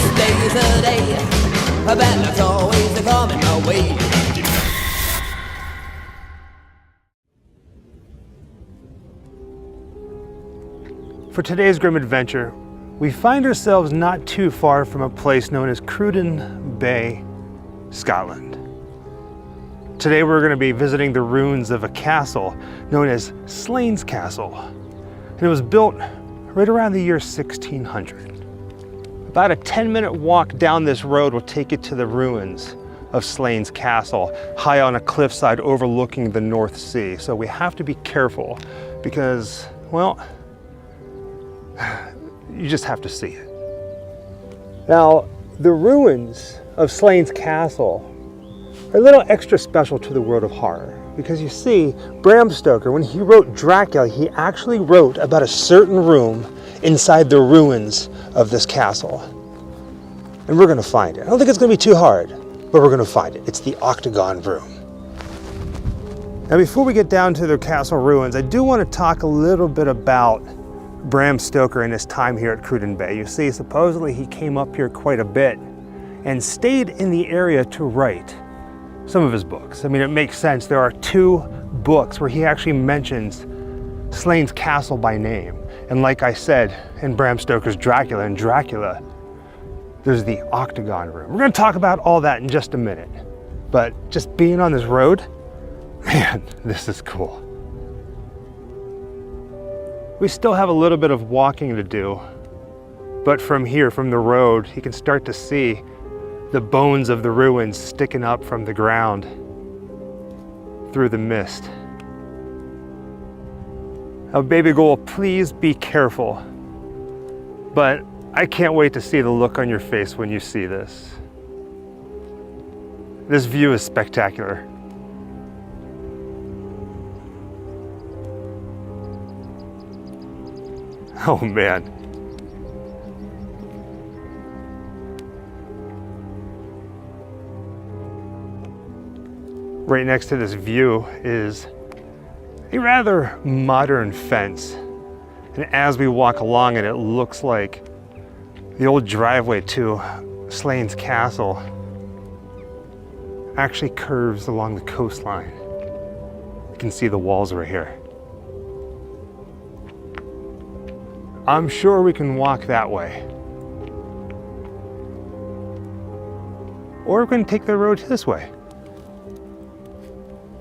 This day's the day, a bad luck's always coming my way. For today's grim adventure, we find ourselves not too far from a place known as Cruden Bay, Scotland. Today we're going to be visiting the ruins of a castle known as Slains Castle. And it was built right around the year 1600. About a 10-minute walk down this road will take you to the ruins of Slains Castle, high on a cliffside overlooking the North Sea. So we have to be careful because, well, you just have to see it. Now, the ruins of Slains Castle are a little extra special to the world of horror because you see, Bram Stoker, when he wrote Dracula, he actually wrote about a certain room inside the ruins of this castle. And we're gonna find it. I don't think it's gonna be too hard, but we're gonna find it. It's the Octagon Room. Now, before we get down to the castle ruins, I do want to talk a little bit about Bram Stoker and his time here at Cruden Bay. You see, supposedly he came up here quite a bit and stayed in the area to write some of his books. I mean, it makes sense. There are 2 books where he actually mentions Slains Castle by name. And like I said, in Bram Stoker's Dracula, in Dracula, there's the Octagon Room. We're gonna talk about all that in just a minute. But just being on this road, man, this is cool. We still have a little bit of walking to do, but from here, from the road, you can start to see the bones of the ruins sticking up from the ground through the mist. Now, baby girl, please be careful, but I can't wait to see the look on your face when you see this. This view is spectacular. Oh man. Right next to this view is a rather modern fence. And as we walk along it, it looks like the old driveway to Slains Castle actually curves along the coastline. You can see the walls right here. I'm sure we can walk that way. Or we can take the road this way.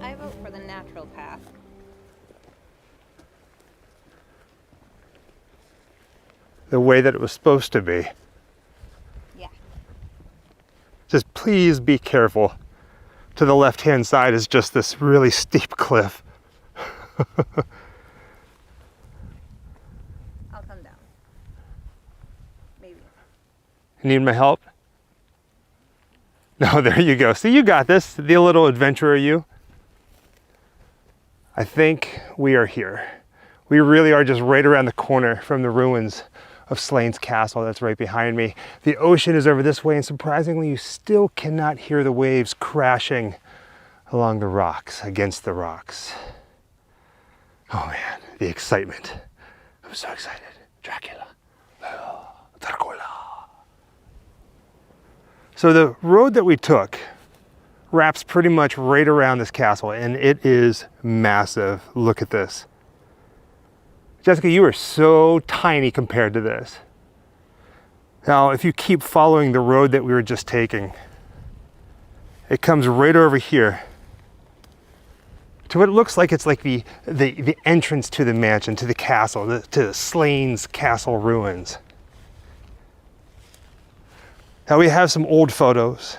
I vote for the natural path. The way that it was supposed to be. Yeah. Just please be careful. To the left-hand side is just this really steep cliff. I'll come down. Maybe. Need my help? No, there you go. See, you got this, the little adventurer you. I think we are here. We really are just right around the corner from the ruins of Slains Castle that's right behind me. The ocean is over this way, and surprisingly, you still cannot hear the waves crashing along the rocks, against the rocks. Oh man, the excitement. I'm so excited. Dracula. Dracula. So the road that we took wraps pretty much right around this castle, and it is massive. Look at this. Jessica, you are so tiny compared to this. Now, if you keep following the road that we were just taking, it comes right over here to what it looks like it's like the entrance to the mansion, to the castle, to the Slains Castle ruins. Now we have some old photos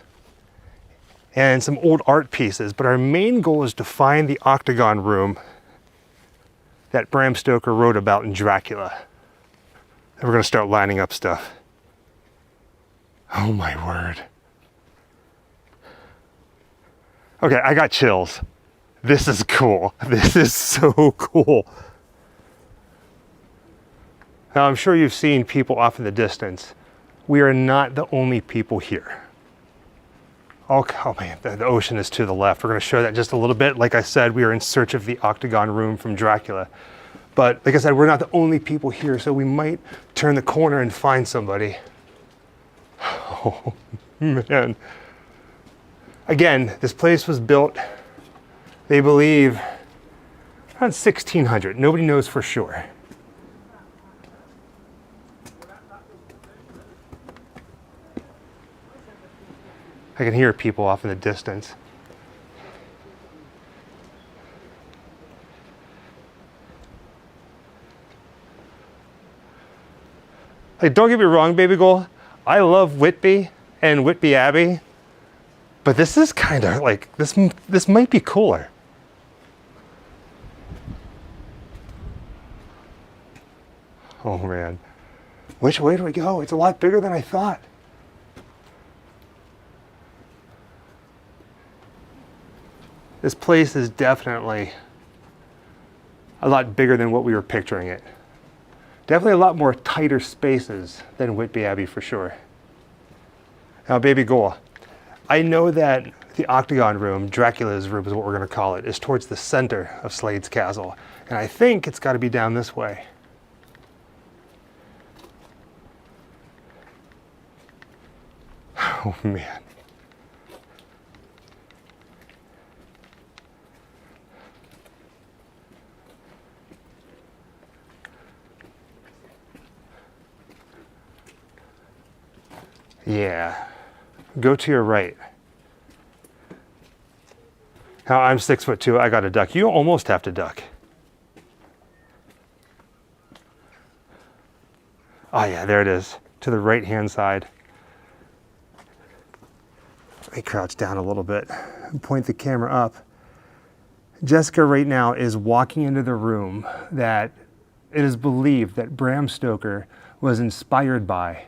and some old art pieces, but our main goal is to find the Octagon Room that Bram Stoker wrote about in Dracula. And we're gonna start lining up stuff. Oh my word. Okay, I got chills. This is cool. This is so cool. Now I'm sure you've seen people off in the distance. We are not the only people here. Oh man, the ocean is to the left. We're gonna show that just a little bit. Like I said, we are in search of the Octagon Room from Dracula. But like I said, we're not the only people here, so we might turn the corner and find somebody. Oh, man. Again, this place was built, they believe, around 1600. Nobody knows for sure. I can hear people off in the distance. Like, don't get me wrong, baby girl. I love Whitby and Whitby Abbey, but this is kind of like, this might be cooler. Oh man. Which way do we go? It's a lot bigger than I thought. This place is definitely a lot bigger than what we were picturing it. Definitely a lot more tighter spaces than Whitby Abbey for sure. Now, baby girl, I know that the octagon room, Dracula's room is what we're gonna call it, is towards the center of Slade's castle. And I think it's gotta be down this way. Oh man. Yeah, go to your right. Now I'm 6'2", I got to duck. You almost have to duck. Oh yeah, there it is, to the right-hand side. Let me crouch down a little bit and point the camera up. Jessica right now is walking into the room that it is believed that Bram Stoker was inspired by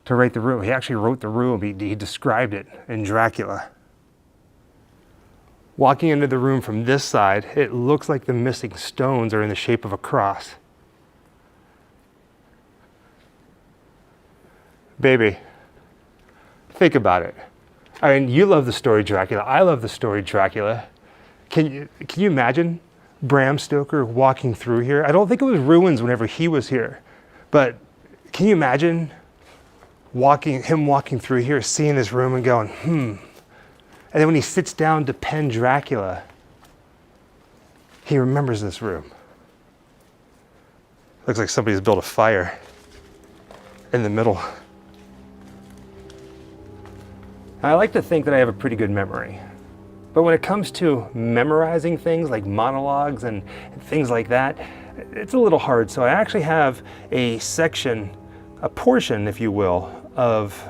to write the room. He actually wrote the room, he described it in Dracula. Walking into the room from this side, it looks like the missing stones are in the shape of a cross. Baby, think about it. I mean, you love the story Dracula, I love the story Dracula. Can you imagine Bram Stoker walking through here? I don't think it was ruins whenever he was here, but can you imagine him walking through here, seeing this room and going, And then when he sits down to pen Dracula, he remembers this room. Looks like somebody's built a fire in the middle. I like to think that I have a pretty good memory. But when it comes to memorizing things like monologues and things like that, it's a little hard. So I actually have a section, a portion, if you will, of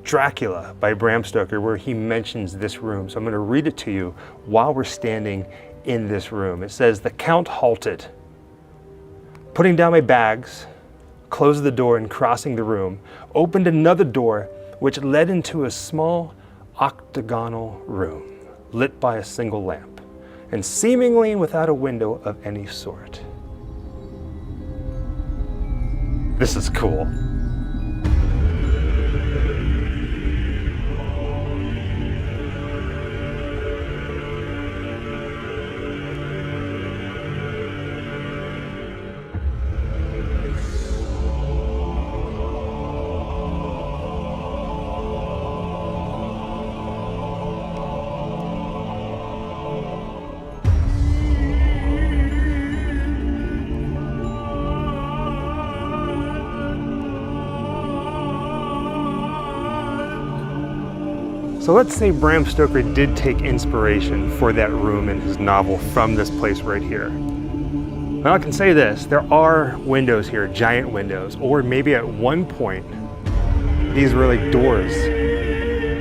Dracula by Bram Stoker where he mentions this room. So I'm going to read it to you while we're standing in this room. It says, "The Count halted. Putting down my bags, closed the door and crossing the room, opened another door which led into a small octagonal room, lit by a single lamp, and seemingly without a window of any sort." This is cool. So let's say Bram Stoker did take inspiration for that room in his novel from this place right here. Well, I can say this, there are windows here, giant windows, or maybe at one point, these were like doors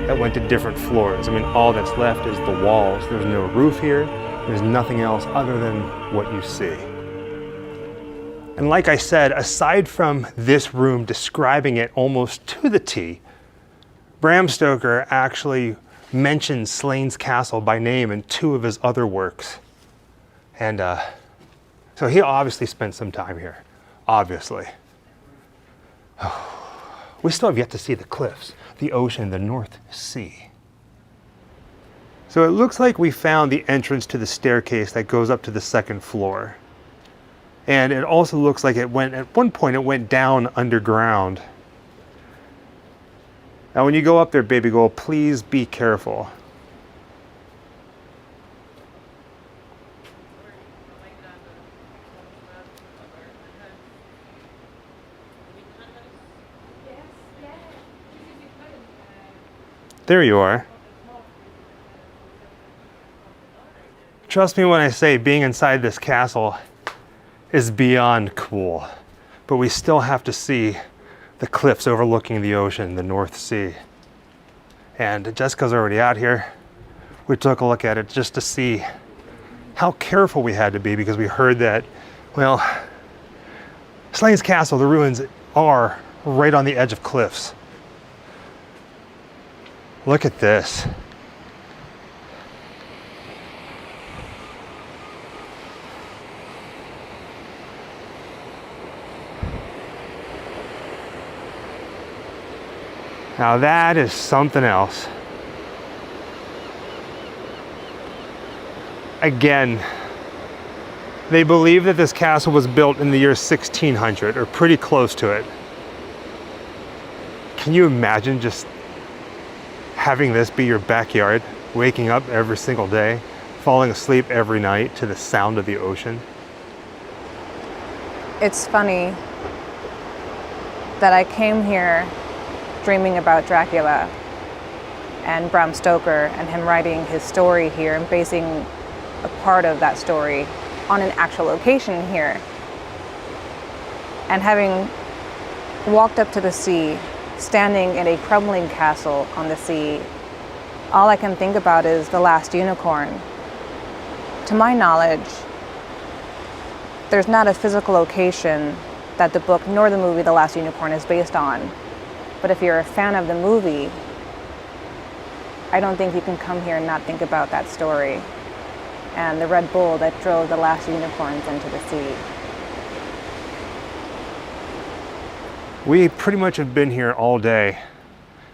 that went to different floors. I mean, all that's left is the walls. There's no roof here. There's nothing else other than what you see. And like I said, aside from this room describing it almost to the T, Bram Stoker actually mentions Slane's Castle by name in 2 of his other works. And so he obviously spent some time here, obviously. We still have yet to see the cliffs, the ocean, the North Sea. So it looks like we found the entrance to the staircase that goes up to the 2nd floor. And it also looks like it went, at one point it went down underground Now when you go up there, baby girl, please be careful. There you are. Trust me when I say being inside this castle is beyond cool, but we still have to see the cliffs overlooking the ocean, the North Sea. And Jessica's already out here. We took a look at it just to see how careful we had to be, because we heard that, well, Slains Castle, the ruins are right on the edge of cliffs. Look at this. Now that is something else. Again, they believe that this castle was built in the year 1600 or pretty close to it. Can you imagine just having this be your backyard, waking up every single day, falling asleep every night to the sound of the ocean? It's funny that I came here dreaming about Dracula and Bram Stoker and him writing his story here and basing a part of that story on an actual location here. And having walked up to the sea, standing in a crumbling castle on the sea, all I can think about is The Last Unicorn. To my knowledge, there's not a physical location that the book nor the movie The Last Unicorn is based on. But if you're a fan of the movie, I don't think you can come here and not think about that story and the Red Bull that drove the last unicorns into the sea. We pretty much have been here all day,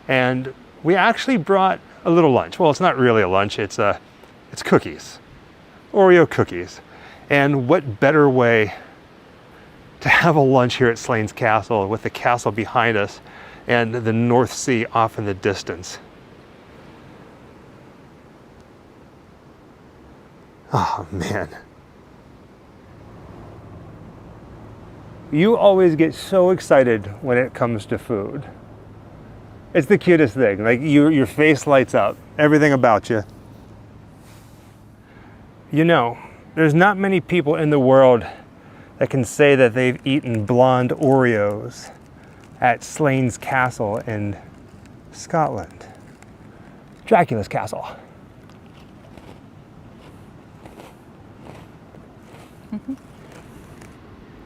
and we actually brought a little lunch. Well, it's not really a lunch, it's cookies, Oreo cookies. And what better way to have a lunch here at Slains Castle with the castle behind us and the North Sea off in the distance. Oh man. You always get so excited when it comes to food. It's the cutest thing. Like your face lights up, everything about you. You know, there's not many people in the world that can say that they've eaten blonde Oreos at Slains Castle in Scotland. Dracula's castle.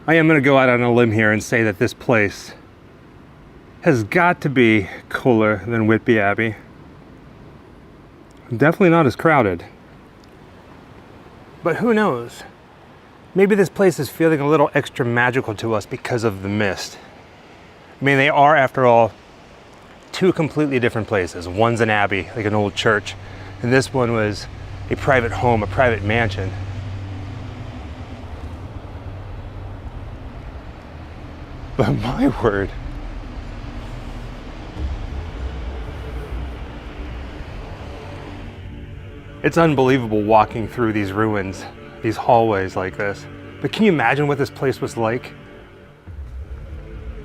I am going to go out on a limb here and say that this place has got to be cooler than Whitby Abbey. Definitely not as crowded. But who knows? Maybe this place is feeling a little extra magical to us because of the mist. I mean, they are, after all, two completely different places. One's an abbey, like an old church, and this one was a private home, a private mansion. But my word, it's unbelievable walking through these ruins, these hallways like this. But can you imagine what this place was like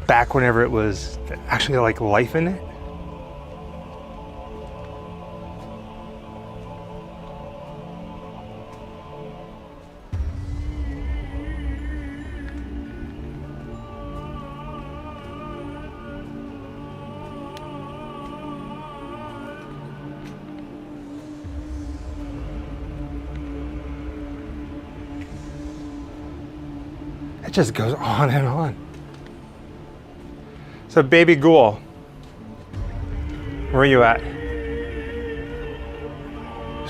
back whenever it was actually like life in it? It just goes on and on. So baby ghoul, where are you at?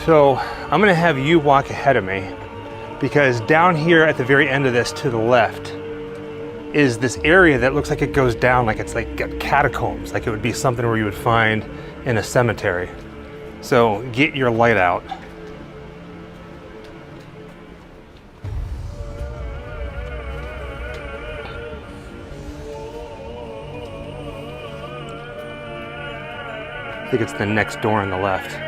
So I'm gonna have you walk ahead of me, because down here at the very end of this to the left is this area that looks like it goes down, like it's like catacombs, like it would be something where you would find in a cemetery. So get your light out. I think it's the next door on the left.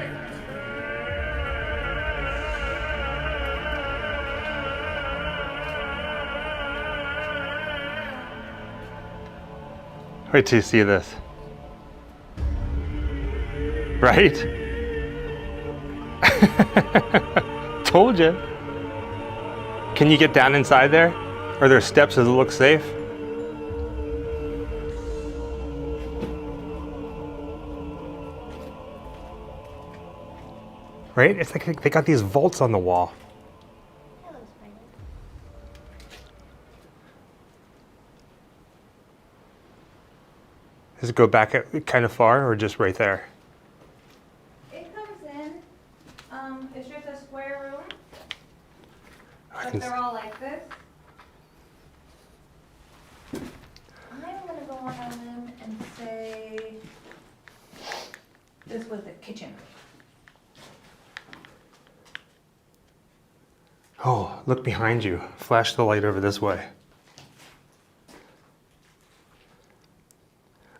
Wait till you see this. Right? Told you. Can you get down inside there? Are there steps? Does it look safe? Right? It's like they got these vaults on the wall. Does it go back kind of far or just right there? It comes in. It's just a square room. But They're all like this. I'm going to go on a limb and say this was the kitchen. Oh, look behind you. Flash the light over this way.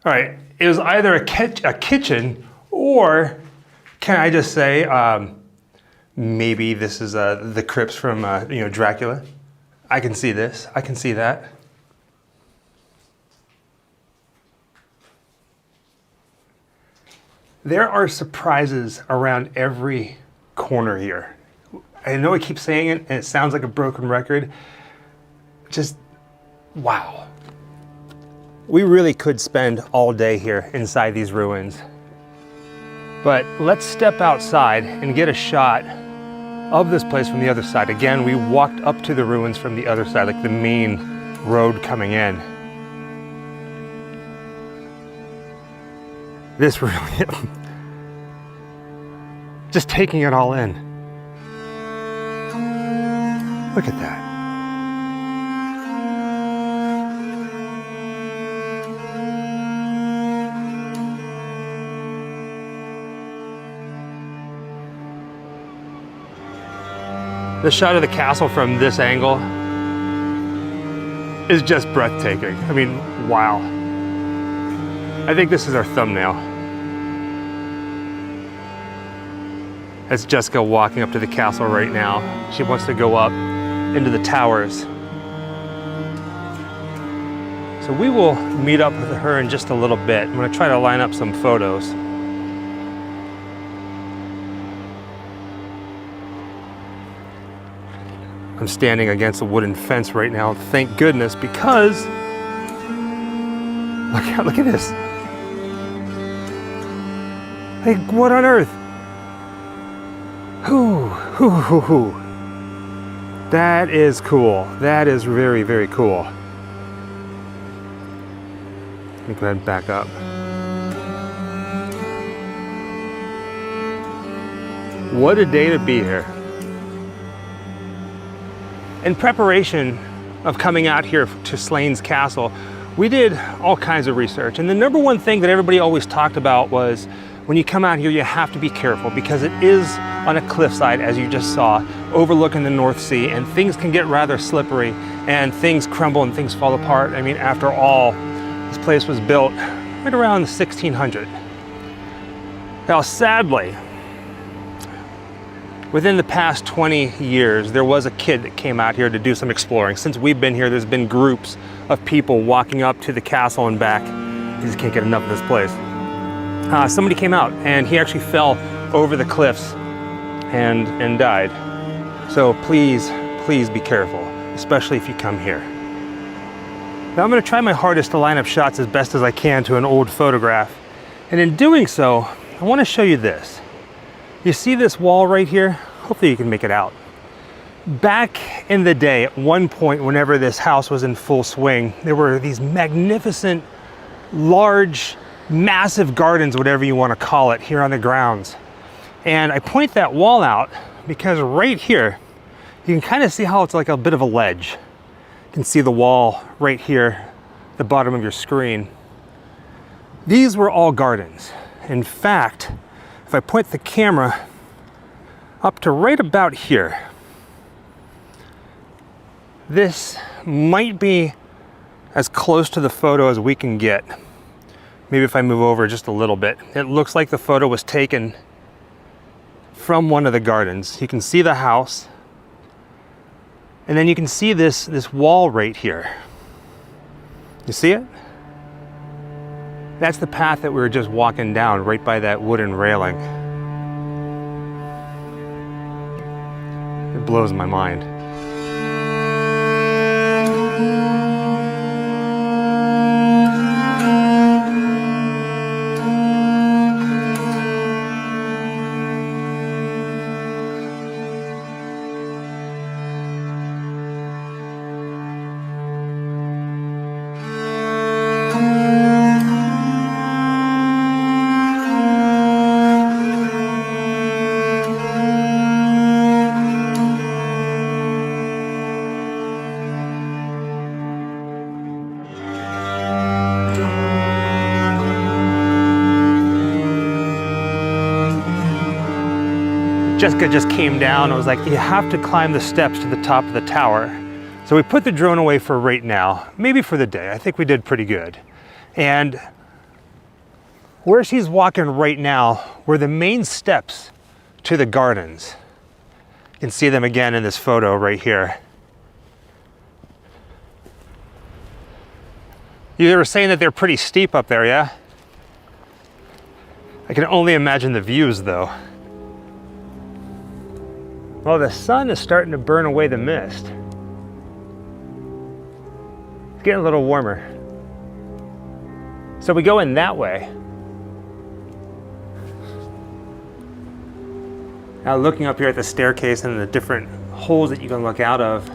All right, it was either a kitchen, or can I just say, maybe this is the crypts from Dracula. I can see this. I can see that. There are surprises around every corner here. I know I keep saying it, and it sounds like a broken record. Just wow. We really could spend all day here inside these ruins. But let's step outside and get a shot of this place from the other side. Again, we walked up to the ruins from the other side, like the main road coming in. This really, just taking it all in. Look at that. The shot of the castle from this angle is just breathtaking. I mean, wow. I think this is our thumbnail. That's Jessica walking up to the castle right now. She wants to go up into the towers. So we will meet up with her in just a little bit. I'm gonna try to line up some photos. I'm standing against a wooden fence right now, thank goodness, because look at this. Hey, what on earth? Hoo. That is cool. That is very, very cool. Let me go ahead and back up. What a day to be here. In preparation of coming out here to Slains Castle, we did all kinds of research. And the number one thing that everybody always talked about was when you come out here, you have to be careful because it is on a cliffside, as you just saw, overlooking the North Sea, and things can get rather slippery and things crumble and things fall apart. I mean, after all, this place was built right around the 1600. Now, sadly, within the past 20 years, there was a kid that came out here to do some exploring. Since we've been here, there's been groups of people walking up to the castle and back. You just can't get enough of this place. Somebody came out and he actually fell over the cliffs and died. So please be careful, especially if you come here. Now I'm gonna try my hardest to line up shots as best as I can to an old photograph. And in doing so, I wanna show you this. You see this wall right here? Hopefully you can make it out. Back in the day, at one point, whenever this house was in full swing, there were these magnificent, large, massive gardens, whatever you want to call it, here on the grounds. And I point that wall out because right here, you can kind of see how it's like a bit of a ledge. You can see the wall right here, the bottom of your screen. These were all gardens. In fact, if I point the camera up to right about here, this might be as close to the photo as we can get. Maybe if I move over just a little bit. It looks like the photo was taken from one of the gardens. You can see the house, and then you can see this wall right here. You see it? That's the path that we were just walking down, right by that wooden railing. It blows my mind. Jessica just came down and was like, you have to climb the steps to the top of the tower. So we put the drone away for right now, maybe for the day. I think we did pretty good. And where she's walking right now were the main steps to the gardens. You can see them again in this photo right here. You were saying that they're pretty steep up there, yeah? I can only imagine the views though. Well, the sun is starting to burn away the mist. It's getting a little warmer. So we go in that way. Now looking up here at the staircase and the different holes that you can look out of,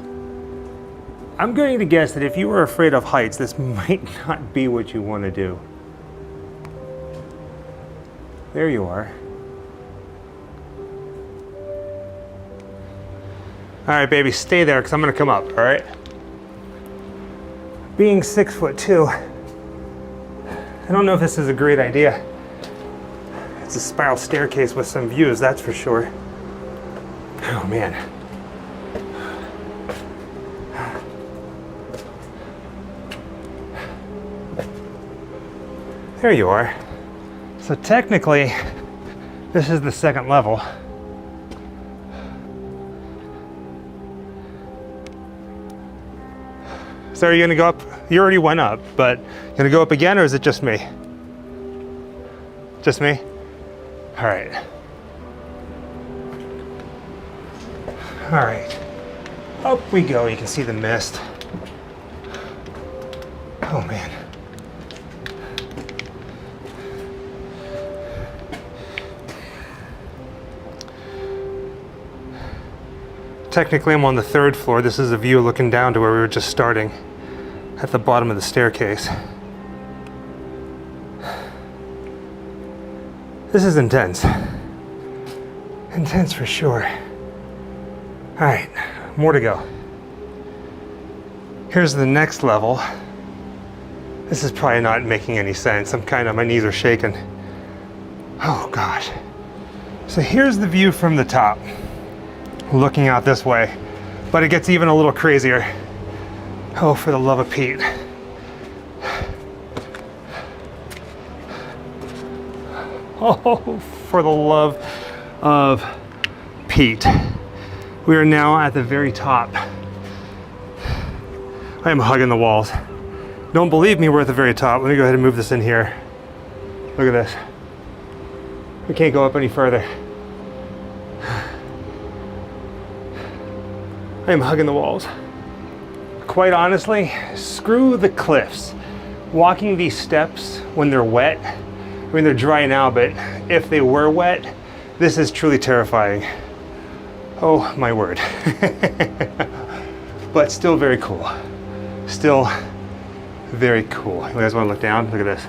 I'm going to guess that if you were afraid of heights, this might not be what you want to do. There you are. All right, baby, stay there because I'm gonna come up, all right? Being 6'2", I don't know if this is a great idea. It's a spiral staircase with some views, that's for sure. Oh man. There you are. So technically, this is the second level. So are you gonna go up? You already went up, but you gonna go up again, or is it just me? Just me? All right. All right. Up we go. You can see the mist. Oh man. Technically, I'm on the 3rd floor. This is a view looking down to where we were just starting, at the bottom of the staircase. This is intense. Intense for sure. All right, more to go. Here's the next level. This is probably not making any sense. My knees are shaking. Oh gosh. So here's the view from the top, looking out this way, but it gets even a little crazier. Oh, for the love of Pete. Oh, for the love of Pete. We are now at the very top. I am hugging the walls. Don't believe me, we're at the very top. Let me go ahead and move this in here. Look at this. We can't go up any further. I am hugging the walls. Quite honestly, screw the cliffs. Walking these steps when they're wet, I mean they're dry now, but if they were wet, this is truly terrifying. Oh my word. But still very cool. Still very cool. You guys want to look down? Look at this.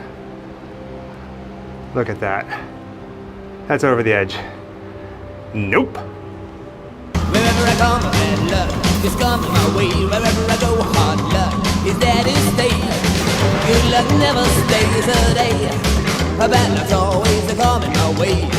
Look at that. That's over the edge. Nope. Wherever I come, bad luck just comes my way. Wherever I go, hard luck is there to stay. Good luck never stays a day. Bad luck's always coming my way.